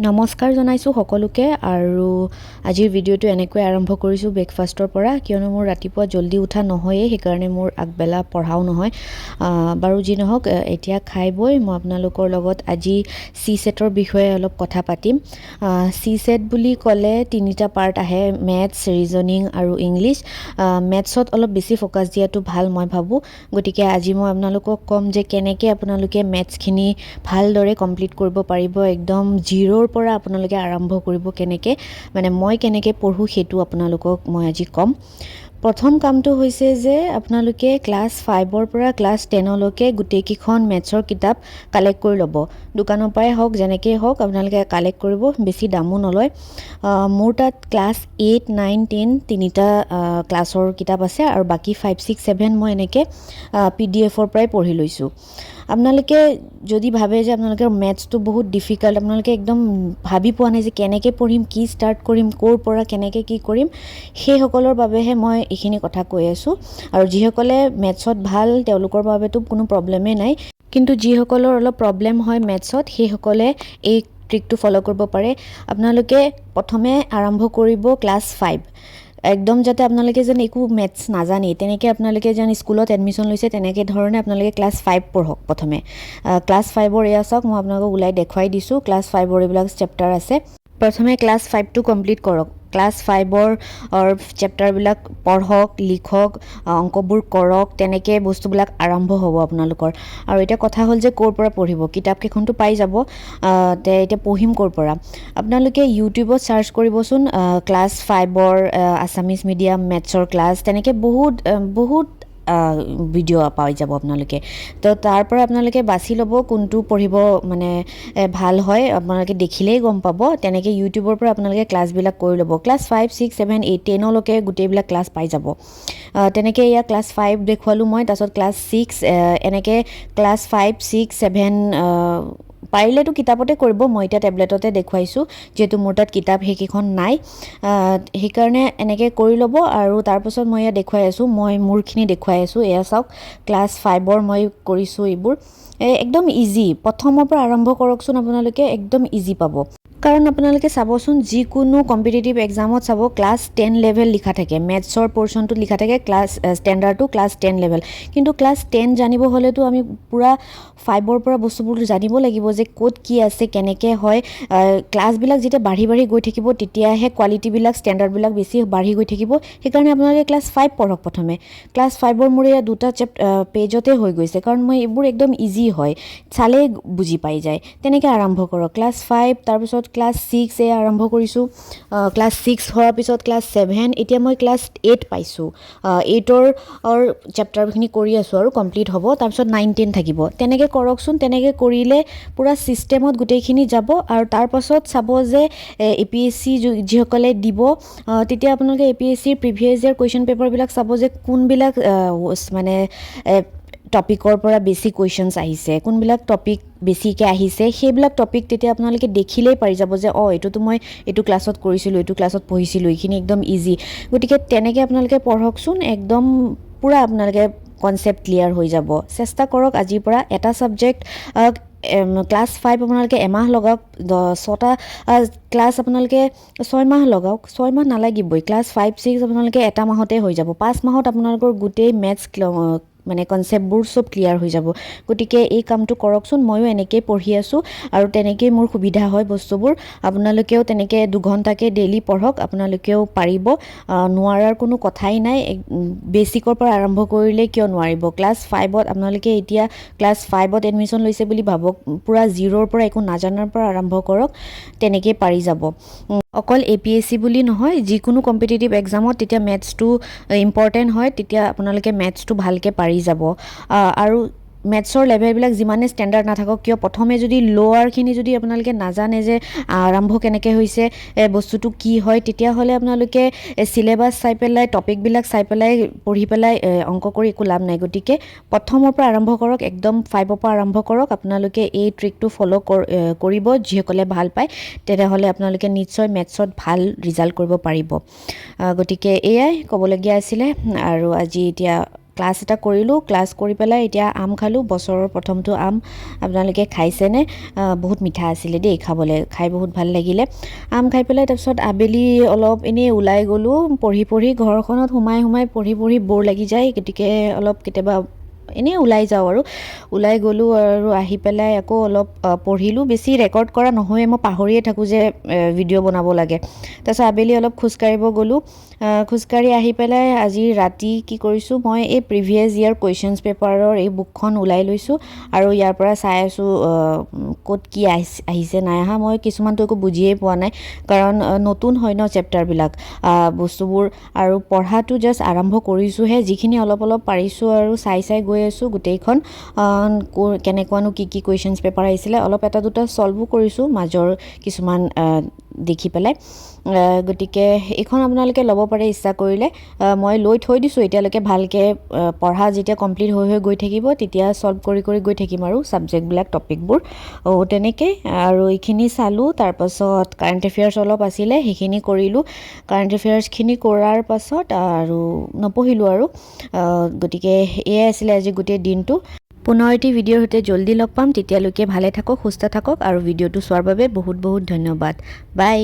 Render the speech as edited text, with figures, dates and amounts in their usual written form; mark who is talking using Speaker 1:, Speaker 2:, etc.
Speaker 1: নমস্কাৰ জনাইছো সকলোকে আৰু আজিৰ ভিডিঅ'টো এনেকৈ আৰম্ভ কৰিছো ব্ৰেকফাষ্টৰ পৰা কিয়নো মোৰ ৰাতিপুৱা জলদি উঠা নহয়ে সেইকাৰণে মোৰ আগবেলা পঢ়াও নহয় বাৰু যি নহওক এতিয়া খাই বৈ মই আপোনালোকৰ লগত আজি সি সেটৰ বিষয়ে অলপ কথা পাতিম সি সেট বুলি ক'লে তিনিটা পাৰ্ট আহে মেথছ ৰিজনিং আৰু ইংলিছ মেথছত অলপ বেছি ফোকাস দিয়াটো ভাল মই ভাবো গতিকে আজি মই আপোনালোকক কম যে কেনেকৈ আপোনালোকে মেথছখিনি ভালদৰে কমপ্লিট কৰিব পাৰিব একদম জিৰ' পৰা আপোনালোকে আৰম্ভ কৰিব কেনেকৈ মানে মই কেনেকৈ পঢ়ো সেইটো আপোনালোকক মই আজি কম প্ৰথম কামটো হৈছে যে আপোনালোকে ক্লাছ 5 পৰা ক্লাছ 10 লৈকে গুটেই কিখন মেথছৰ কিতাপ কালেক্ট কৰি ল'ব দোকানৰ পৰাই হওক যেনেকৈ হওক আপোনালোকে কালেক্ট কৰিব বেছি দামো নলয় মোৰ তাত ক্লাছ 8 9 10 তিনিটা ক্লাছৰ কিতাপ আছে আৰু বাকি 5 6 7 মই এনেকৈ পিডিএফৰ পৰাই পঢ়ি লৈছোঁ আপোনালোকে যদি ভাবে যে আপোনালোকৰ মেথছটো বহুত ডিফিকাল্ট আপোনালোকে একদম ভাবি পোৱা নাই যে কেনেকৈ পঢ়িম কি ষ্টাৰ্ট কৰিম ক'ৰ পৰা কেনেকৈ কি কৰিম সেইসকলৰ বাবেহে মই এইখিনি কথা কৈ আছোঁ আৰু যিসকলে মেথছত ভাল তেওঁলোকৰ বাবেতো কোনো প্ৰব্লেমেই নাই কিন্তু যিসকলৰ অলপ প্ৰব্লেম হয় মেথছত সেইসকলে এই ট্ৰিকটো ফ'ল' কৰিব পাৰে আপোনালোকে প্ৰথমে আৰম্ভ কৰিব ক্লাছ 5 একদম যাতে আপোনালোকে যেন একো মেথছ নাজানে তেনেকৈ আপোনালোকে যেন স্কুলত এডমিশ্যন লৈছে তেনেকৈ ধৰণে আপোনালোকে ক্লাছ 5 পঢ়ক প্ৰথমে ক্লাছ 5ৰ এয়া চাওক মই আপোনালোকক ওলাই দেখুৱাই দিছোঁ ক্লাছ 5ৰ এইবিলাক চেপ্টাৰ আছে প্ৰথমে ক্লাছ 5টো কমপ্লিট কৰক ক্লাছ 5ৰ চেপ্টাৰবিলাক পঢ়ক লিখক অংকবোৰ কৰক তেনেকৈ বস্তুবিলাক আৰম্ভ হ'ব আপোনালোকৰ আৰু এতিয়া কথা হ'ল যে ক'ৰ পৰা পঢ়িব কিতাপকেইখনটো পাই যাব এতিয়া পঢ়িম ক'ৰ পৰা আপোনালোকে ইউটিউবত চাৰ্চ কৰিবচোন ক্লাছ 5ৰ আছামিজ মিডিয়াম মেথছৰ ক্লাছ তেনেকৈ বহুত ভিডিঅ' পাই যাব আপোনালোকে তো তাৰ পৰা আপোনালোকে বাছি ল'ব কোনটো পঢ়িব মানে ভাল হয় আপোনালোকে দেখিলেই গম পাব তেনেকৈ ইউটিউবৰ পৰা আপোনালোকে ক্লাছবিলাক কৰি ল'ব ক্লাছ 5 6 7 8 10 লৈকে গোটেইবিলাক ক্লাছ পাই যাব তেনেকৈ এয়া ক্লাছ 5 দেখুৱালোঁ মই তাৰপিছত ক্লাছ 6 এনেকৈ ক্লাছ 5 6 7 পাৰিলেতো কিতাপতে কৰিব মই এতিয়া টেবলেটতে দেখুৱাইছোঁ যিহেতু মোৰ তাত কিতাপ সেইকেইখন নাই সেইকাৰণে এনেকৈ কৰি ল'ব আৰু তাৰপাছত মই এয়া দেখুৱাই আছোঁ মই মোৰখিনি দেখুৱাই আছোঁ এয়া চাওক ক্লাছ 5ৰ মই কৰিছোঁ এইবোৰ একদম ইজি প্ৰথমৰ পৰা আৰম্ভ কৰকচোন আপোনালোকে একদম ইজি পাব কাৰণ আপোনালোকে চাবচোন যিকোনো কম্পিটিটিভ এক্সামত চাব ক্লাছ 10 লেভেল লিখা থাকে মেথছৰ পৰ্চনটোত লিখা থাকে ক্লাছ ষ্টেণ্ডাৰ্ডটো ক্লাছ 10 লেভেল কিন্তু ক্লাছ 10 জানিব হ'লেতো আমি পূৰা 5ৰ পৰা বস্তুবোৰ জানিব লাগিব যে ক'ত কি আছে কেনেকৈ হয় ক্লাছবিলাক যেতিয়া বাঢ়ি গৈ থাকিব তেতিয়াহে কোৱালিটিবিলাক ষ্টেণ্ডাৰ্ডবিলাক বেছি বাঢ়ি গৈ থাকিব সেইকাৰণে আপোনালোকে ক্লাছ 5 পঢ়ক প্ৰথমে ক্লাছ 5ৰ মোৰ এয়া দুটা পেজতে হৈ গৈছে কাৰণ মই এইবোৰ একদম ইজি হয় চালেই বুজি পাই যায় তেনেকৈ আৰম্ভ কৰক ক্লাছ 5 তাৰপিছত ক্লাছ 6 আৰম্ভ কৰিছোঁ ক্লাছ 6 হোৱাৰ পিছত ক্লাছ 7 এতিয়া মই ক্লাছ 8 পাইছোঁ 8ৰ চেপ্টাৰখিনি কৰি আছোঁ আৰু কমপ্লিট হ'ব তাৰপিছত 9 10 থাকিব তেনেকৈ কৰকচোন তেনেকৈ কৰিলে পূৰা ছিষ্টেমত গোটেইখিনি যাব আৰু তাৰপাছত চাব যে APSC যিসকলে দিব তেতিয়া আপোনালোকে APSCৰ প্ৰিভিয়াছ ইয়াৰ কুৱেশ্যন পেপাৰবিলাক চাব যে কোনবিলাক মানে টপিকৰ পৰা বেছি কুৱেশ্যনছ আহিছে কোনবিলাক টপিক বেছিকৈ আহিছে সেইবিলাক টপিক তেতিয়া আপোনালোকে দেখিলেই পাৰি যাব যে এইটোতো মই এইটো ক্লাছত কৰিছিলোঁ এইটো ক্লাছত পঢ়িছিলোঁ এইখিনি একদম ইজি গতিকে তেনেকৈ আপোনালোকে পঢ়কচোন একদম পূৰা আপোনালোকে কনচেপ্ট ক্লিয়াৰ হৈ যাব চেষ্টা কৰক আজিৰ পৰা এটা ছাবজেক্ট ক্লাছ 5 আপোনালোকে এমাহ লগাওক 6টা ক্লাছ আপোনালোকে 6 মাহ লগাওক 6 মাহ নালাগিবই ক্লাছ 5 6 আপোনালোকে এটা মাহতে হৈ যাব 5 মাহত আপোনালোকৰ গোটেই মেথছ মানে কনচেপ্টবোৰ চব ক্লিয়াৰ হৈ যাব গতিকে এই কামটো কৰকচোন ময়ো এনেকৈয়ে পঢ়ি আছোঁ আৰু তেনেকৈয়ে মোৰ সুবিধা হয় বস্তুবোৰ আপোনালোকেও তেনেকৈ 2 ঘণ্টাকৈ ডেইলি পঢ়ক আপোনালোকেও পাৰিব নোৱাৰাৰ কোনো কথাই নাই বেছিকৰ পৰা আৰম্ভ কৰিলে কিয় নোৱাৰিব ক্লাছ 5ত আপোনালোকে এতিয়া ক্লাছ 5ত এডমিশ্যন লৈছে বুলি ভাবক পূৰা জিৰ'ৰ পৰা একো নাজানাৰ পৰা আৰম্ভ কৰক তেনেকৈ পাৰি যাব অকল APSC বুলি নহয় যিকোনো কম্পিটিটিভ এক্সামত তেতিয়া মেথছটো ইম্পৰ্টেণ্ট হয় তেতিয়া আপোনালোকে মেথছটো ভালকৈ পাৰি যাব আৰু মেথছৰ লেভেলবিলাক যিমানে ষ্টেণ্ডাৰ্ড নাথাকক কিয় প্ৰথমে যদি লোৱাৰখিনি যদি আপোনালোকে নাজানে যে আৰম্ভ কেনেকৈ হৈছে বস্তুটো কি হয় তেতিয়াহ'লে আপোনালোকে চিলেবাছ চাই পেলাই টপিকবিলাক চাই পেলাই পঢ়ি পেলাই অংক কৰি একো লাভ নাই গতিকে প্ৰথমৰ পৰা আৰম্ভ কৰক একদম 5ৰ পৰা আৰম্ভ কৰক আপোনালোকে এই ট্ৰিকটো ফ'ল' কৰিব যিসকলে ভাল পায় তেতিয়াহ'লে আপোনালোকে নিশ্চয় মেথছত ভাল ৰিজাল্ট কৰিব পাৰিব গতিকে এয়াই ক'বলগীয়া আছিলে আৰু আজি এতিয়া ক্লাছ এটা কৰিলোঁ ক্লাছ কৰি পেলাই এতিয়া আম খালোঁ বছৰৰ প্ৰথমটো আম আপোনালোকে খাইছেনে বহুত মিঠা আছিলে দেই খাবলৈ খাই বহুত ভাল লাগিলে আম খাই পেলাই তাৰপিছত আবেলি অলপ এনেই ওলাই গ'লোঁ পঢ়ি ঘৰখনত সোমাই পঢ়ি বৰ লাগি যায় গতিকে অলপ কেতিয়াবা এনেই ওলাই যাওঁ আৰু ওলাই গ'লোঁ আৰু আহি পেলাই আকৌ অলপ পঢ়িলোঁ বেছি ৰেকৰ্ড কৰা নহয়ে মই পাহৰিয়ে থাকোঁ যে ভিডিঅ' বনাব লাগে তাৰপিছত আবেলি অলপ খোজকাঢ়িব গ'লোঁ খোজকাঢ়ি আহি পেলাই আজি ৰাতি কি কৰিছোঁ মই এই প্ৰিভিয়াছ ইয়াৰ কুৱেশ্যনছ পেপাৰৰ এই বুকখন ওলাই লৈছোঁ আৰু ইয়াৰ পৰা চাই আছোঁ ক'ত কি আহিছে নাই অহা মই কিছুমানটো একো বুজিয়েই পোৱা নাই কাৰণ নতুন হয় ন চেপ্টাৰবিলাক বস্তুবোৰ আৰু পঢ়াটো জাষ্ট আৰম্ভ কৰিছোঁহে যিখিনি অলপ পাৰিছোঁ আৰু চাই গৈ আছোঁ গোটেইখন কেনেকুৱানো কি কুৱেশ্যনছ পেপাৰ আহিছিলে অলপ এটা দুটা ছল্ভো কৰিছোঁ মাজৰ কিছুমান দেখি পেলাই গতিকে এইখন আপোনালোকে ল'ব পাৰে ইচ্ছা কৰিলে মই লৈ থৈ দিছোঁ এতিয়ালৈকে ভালকৈ পঢ়া যেতিয়া কমপ্লিট হৈ গৈ থাকিব তেতিয়া ছল্ভ কৰি গৈ থাকিম আৰু ছাবজেক্টবিলাক টপিকবোৰ তেনেকৈ আৰু এইখিনি চালোঁ তাৰপাছত কাৰেণ্ট এফেয়াৰ্ছ অলপ আছিলে সেইখিনি কৰিলোঁ কাৰেণ্ট এফেয়াৰ্ছখিনি কৰাৰ পাছত আৰু নপঢ়িলোঁ আৰু গতিকে এয়াই আছিলে আজি গোটেই দিনটো পুনৰ এটি ভিডিঅ'ৰ সৈতে জল্দি লগ পাম তেতিয়ালৈকে ভালে থাকক সুস্থ থাকক আৰু ভিডিঅ'টো চোৱাৰ বাবে বহুত ধন্যবাদ বাই